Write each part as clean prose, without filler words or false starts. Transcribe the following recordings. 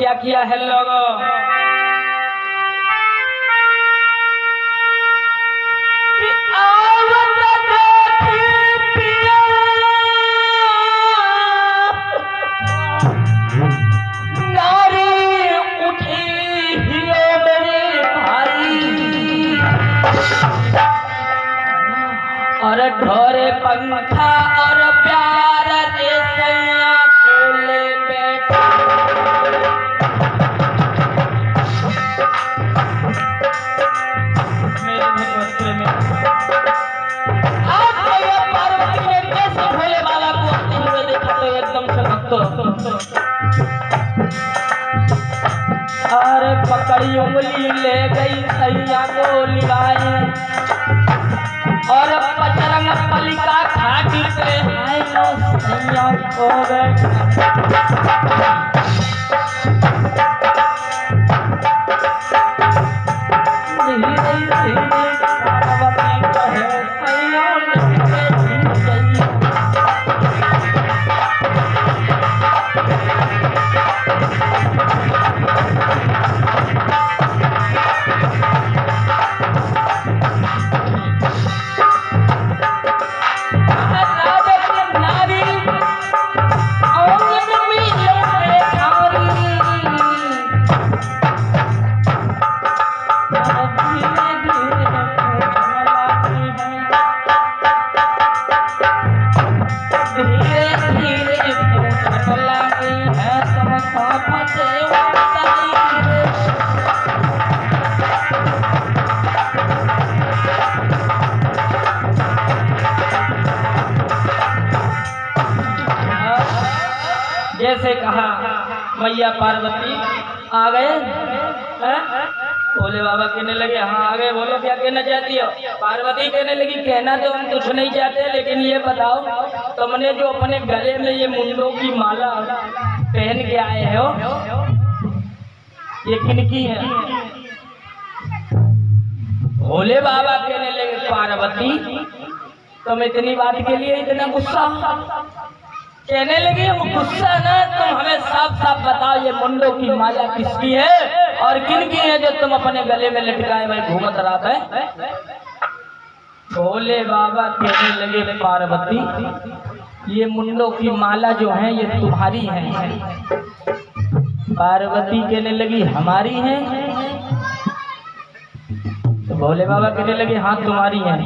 क्या किया है लोगों? और ढोरे पंखा और प्यार दे सैया कोले बैठा। मेरे भगवत में आज मैया पार्वती ने कैसे भोले बाबा को आते हुए देखा तो एकदम से भक्त और पकड़ी उंगली ले गई सैया को लिवाई और बजरंग बली का घाटी पे आए लो सैया को जैसे कहा मैया पार्वती आ गए भोले बाबा कहने लगे हाँ आ गए। बोलो क्या कहना चाहती हो? पार्वती कहने लगी कहना तो हम कुछ नहीं चाहते, लेकिन ये बताओ तुमने जो अपने गले में ये मुंडों की माला पहन के आए हो ये किनकी है? भोले बाबा कहने लगे पार्वती तुम इतनी बात के लिए इतना गुस्सा? कहने लगे हम गुस्सा ना, तुम हमें साफ साफ बताओ ये मुंडों की माला किसकी है और किनकी है जो तुम अपने गले में लटकाए हुए घूमत रात है? भोले बाबा कहने लगे पार्वती ये मुंडों की माला जो है ये तुम्हारी है। पार्वती कहने लगी हमारी है? तो भोले बाबा कहने लगे हाँ तुम्हारी है।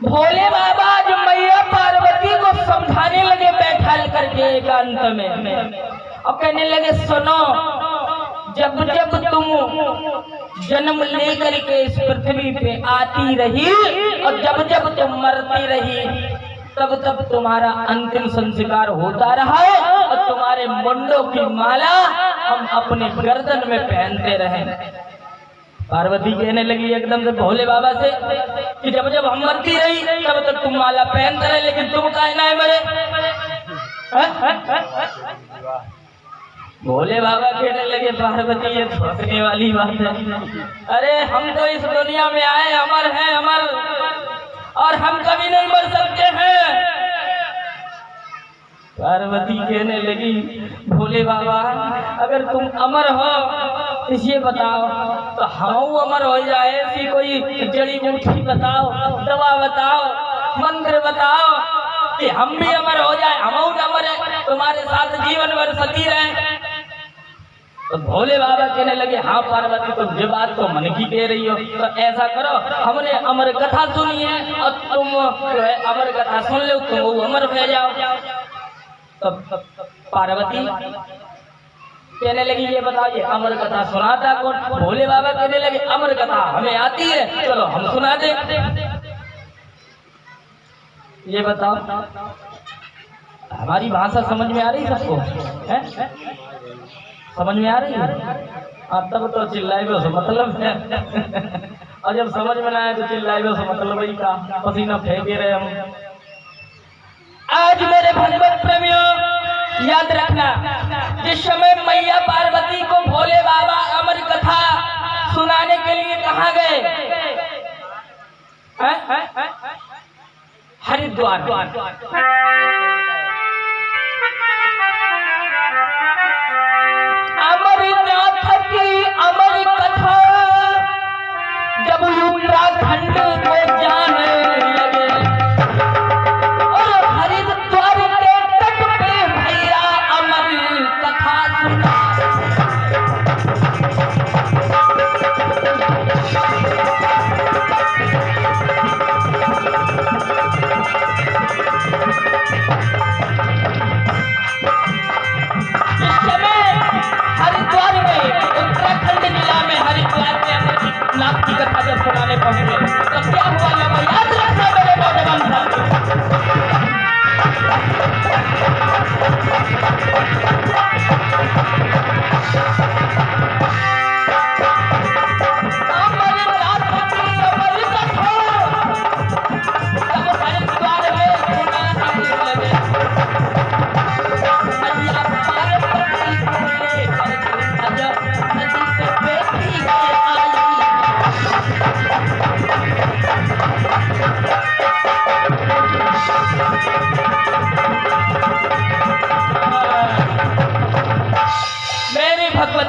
भोले बाबा जो मैया पार्वती को समझाने लगे बैठा करके एकांत में और कहने लगे सुनो, जब जब तुम जन्म लेकर के इस पृथ्वी पे आती रही और जब जब तुम मरती रही तब तब तुम्हारा अंतिम संस्कार होता रहा और तुम्हारे मुंडों की माला हम अपने गर्दन में पहनते रहे। पार्वती कहने लगी एकदम से भोले बाबा से कि जब जब हम मरती रही तब तक तुम माला पहनते रहे, लेकिन तुम काहे ना मरे? भोले बाबा कहने लगे पार्वती ये सोचने वाली बात है। अरे हम तो इस दुनिया में आए अमर हैं अमर, और हम कभी नहीं मर सकते हैं। पार्वती कहने लगी भोले बाबा अगर तुम अमर हो तो ये बताओ तो हम अमर हो जाए, ऐसी कोई जड़ी बूटी बताओ, दवा बताओ, मंत्र बताओ कि हम भी अमर हो जाए, हम अमर है तुम्हारे साथ जीवन भर सती रहे। तो भोले बाबा कहने लगे हाँ पार्वती तुम जो बात तो मन की कह रही हो, तो ऐसा करो हमने अमर कथा सुनी है और तुम जो है अमर कथा सुन लो, तुम अमर हो जाओ। तो पार्वती कहने लगी ये बताइए अमर कथा सुनाता कौन? भोले बाबा कहने लगे अमर कथा हमें आती है, चलो हम सुना दे। ये बताओ हमारी भाषा समझ में आ रही सबको? समझ में आ रही है? तब तो चिल्लाए से मतलब है और जब समझ में ना आए तो चिल्लाए से मतलब ही का पसीना फेंके रहे हम। आज मेरे भगवत प्रेमियों याद रखना, जिस समय मैया पार्वती को भोले बाबा अमर कथा सुनाने के लिए कहाँ गए? हरिद्वार। नाथ की कथा जब सुनाने पहुंचे तो क्या हुआ ना याद रखना मेरे नौजवान साथी।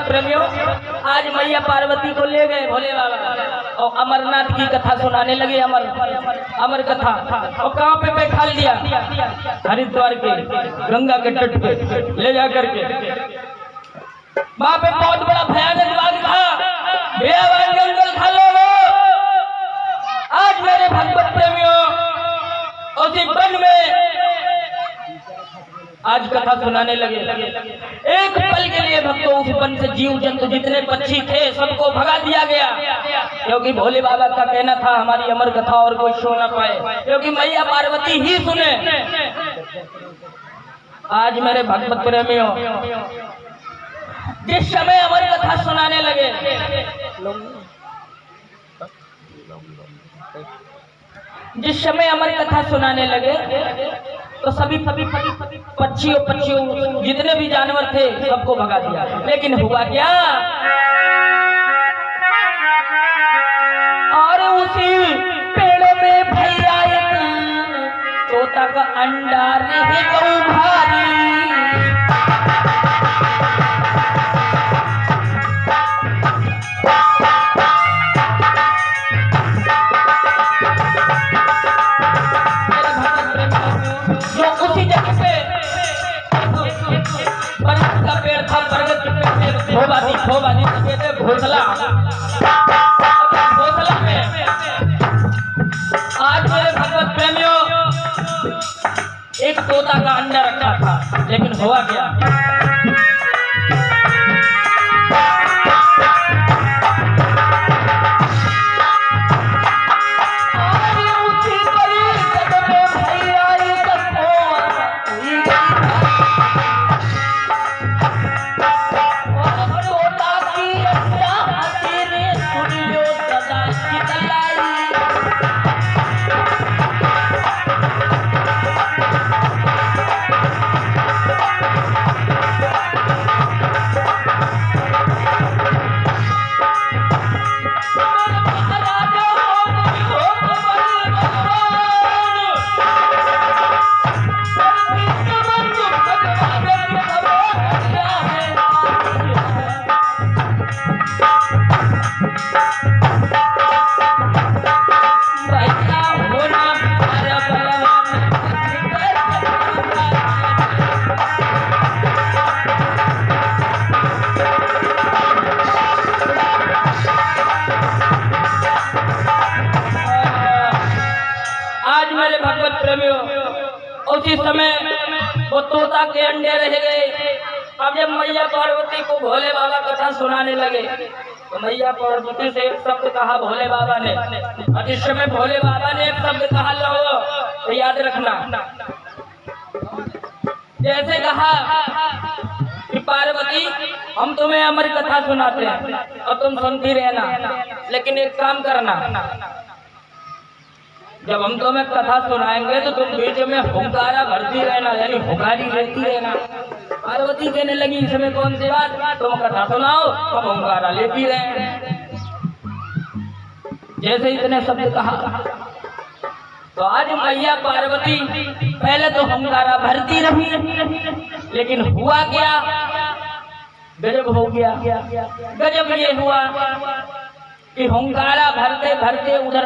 प्रेमियों, आज मैया पार्वती को ले गए भोले बाबा और अमरनाथ की कथा सुनाने लगे। अमर कथा। और कहाँ पे बैठा दिया? हरिद्वार के गंगा के तट पे ले जा करके। वहां पे बहुत बड़ा भयानक बाग था, भयावह जंगल था। लोगों, आज मेरे भगवत प्रेमियों उसी वन में आज कथा सुनाने लगे। एक पल के लिए भक्तों उस वन से जीव जंतु जितने पक्षी थे सबको भगा दिया गया, क्योंकि भोले बाबा का कहना था हमारी अमर कथा और कोई सुन ना पाए, क्योंकि मैया पार्वती ही सुने। आज मेरे भगवत प्रेमियों जिस समय अमर कथा सुनाने लगे, जिस समय अमर कथा सुनाने लगे तो सभी पक्षियों जितने भी जानवर थे सबको भगा दिया। लेकिन हुआ क्या? और उसी पेड़ों में भैया तोता का अंडा रहे गौ भारी। घोसला में आज मेरे भगवत प्रेमियों एक तोता का अंडा रखा था, लेकिन हुआ क्या? उसी समय वो तोता के अंडे रह गए। अब जब मैया पार्वती को भोले बाबा कथा सुनाने लगे तो मैया पार्वती से एक शब्द कहा भोले बाबा ने, और इस समय भोले बाबा ने एक शब्द कहा लो, तो याद रखना। जैसे कहा कि पार्वती हम तुम्हें अमर कथा सुनाते हैं और तुम सुनती रहना, लेकिन एक काम करना, जब हम तुम्हें कथा सुनाएंगे तो तुम बीच में हुंकारा भरती रहना, यानी हुंकारी रहती रहना। पार्वती कहने लगी इस समय कौन सी बात, तुम कथा सुनाओ हम हुंकारा लेती रहे। जैसे इतने शब्द कहा तो आज मैया पार्वती पहले तो हुंकारा भरती रही, लेकिन हुआ क्या? गजब हो गया। गजब ये हुआ कि हुंकारा भरते भरते उधर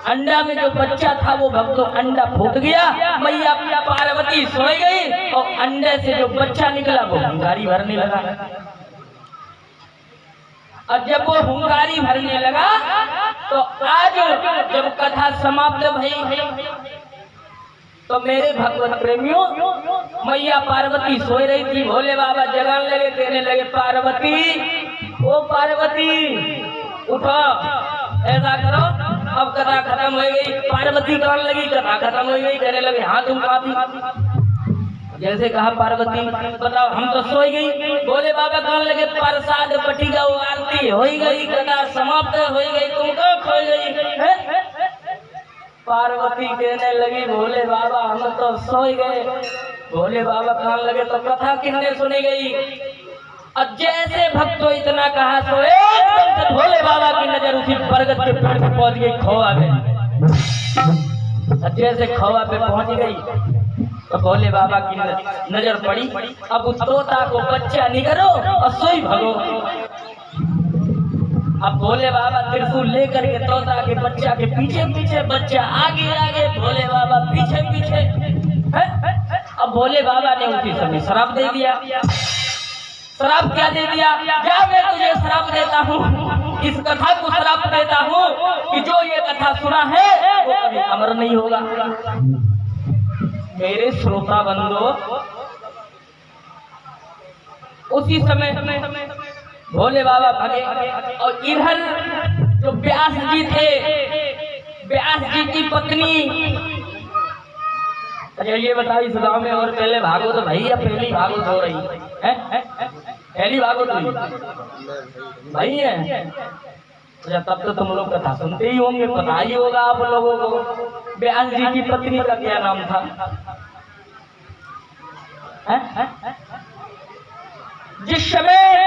अंडा में जो बच्चा था वो भक्तों अंडा फूट गया। मैया पार्वती सोई गई और अंडे से जो बच्चा निकला वो हुंकारी भरने लगा। और जब वो हुंकारी भरने लगा तो आज जब कथा समाप्त भई तो मेरे भगवत प्रेमियों मैया पार्वती सोई रही थी, भोले बाबा जगाने लगे, कहने लगे पार्वती ओ पार्वती उठो, ऐसा करो, अब कथा खत्म हो गई। पार्वती कहने लगी कथा खत्म हो गई, कहने लगे हाँ तुम काफी। जैसे कहा पार्वती बताओ हम तो सोई गई। बोले बाबा कहने लगे प्रसाद पटी गई, आरती हो गई, कथा समाप्त हो गई, तुम कहाँ खो गई? पार्वती कहने लगी भोले बाबा हम तो सोई गए। भोले बाबा कहने लगे तो कथा किसने सुनी गई? अब जैसे भक्तों इतना कहा तो एकदम से भोले बाबा की नजर उसी बरगद के पेड़ पे पहुंच गई, खोआ पे। जैसे खोआ पे पहुंच गई तो भोले बाबा की नजर पड़ी, अब उस तोता को बच्चा निगरो और सोई भगो। अब भोले बाबा त्रिशूल लेकर के तोता के बच्चा के पीछे पीछे, बच्चा आगे आगे, भोले बाबा पीछे पीछे। अब भोले बाबा ने उसी समय श्राप दे दिया। श्राप क्या दे दिया? क्या मैं तुझे श्राप देता हूँ, इस कथा को श्राप देता हूँ कि जो ये कथा सुना है वो कभी अमर नहीं होगा। मेरे श्रोता बंधो, उसी समय भोले बाबा भगे और इधर जो व्यास जी थे, व्यास जी की पत्नी, अच्छा ये बताओ इस गाँव में और पहले भागो तो भैया पहली भागो हो रही है? पहली भागो तो भाई है। अच्छा तब तो तुम लोग कथा सुनते ही होंगे, पता ही होगा आप लोगों को व्यास जी की पत्नी का क्या नाम था? जिस समय